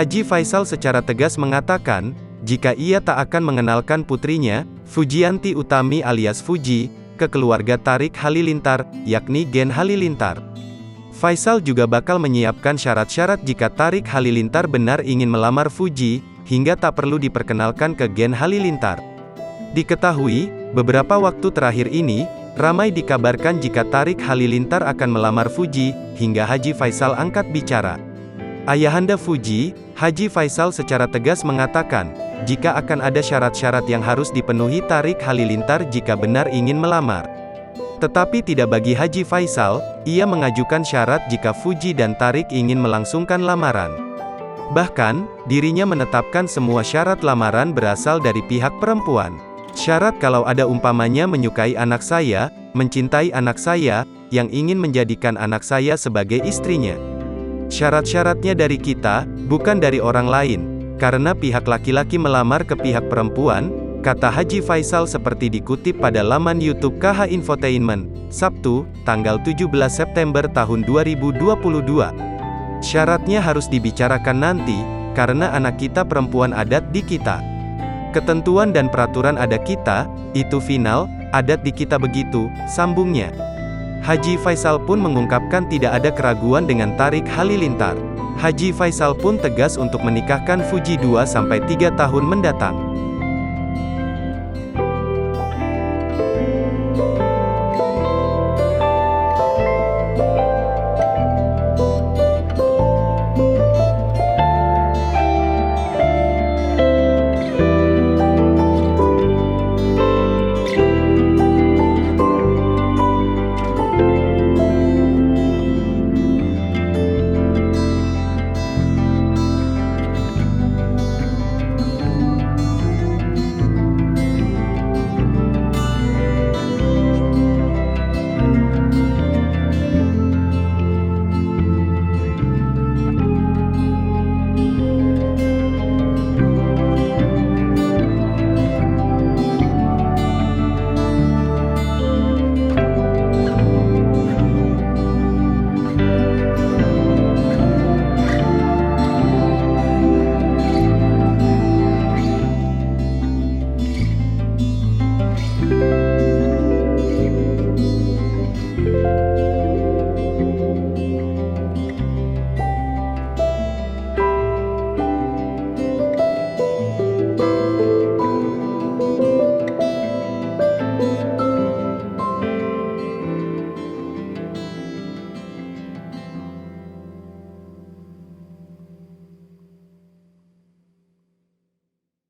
Haji Faisal secara tegas mengatakan, jika ia tak akan mengenalkan putrinya, Fujianti Utami alias Fuji, ke keluarga Tarik Halilintar, yakni Gen Halilintar. Faisal juga bakal menyiapkan syarat-syarat jika Tarik Halilintar benar ingin melamar Fuji, hingga tak perlu diperkenalkan ke Gen Halilintar. Diketahui, beberapa waktu terakhir ini, ramai dikabarkan jika Tarik Halilintar akan melamar Fuji, hingga Haji Faisal angkat bicara. Ayahanda Fuji, Haji Faisal secara tegas mengatakan, jika akan ada syarat-syarat yang harus dipenuhi Tarik Halilintar jika benar ingin melamar. Tetapi tidak bagi Haji Faisal, ia mengajukan syarat jika Fuji dan Tarik ingin melangsungkan lamaran. Bahkan, dirinya menetapkan semua syarat lamaran berasal dari pihak perempuan. Syarat kalau ada umpamanya menyukai anak saya, mencintai anak saya, yang ingin menjadikan anak saya sebagai istrinya. Syarat-syaratnya dari kita, bukan dari orang lain, karena pihak laki-laki melamar ke pihak perempuan, kata Haji Faisal seperti dikutip pada laman YouTube KH Infotainment, Sabtu, tanggal 17 September tahun 2022. Syaratnya harus dibicarakan nanti, karena anak kita perempuan adat di kita. Ketentuan dan peraturan ada kita, itu final, adat di kita begitu, sambungnya. Haji Faisal pun mengungkapkan tidak ada keraguan dengan Tarik Halilintar. Haji Faisal pun tegas untuk menikahkan Fuji 2-3 tahun mendatang.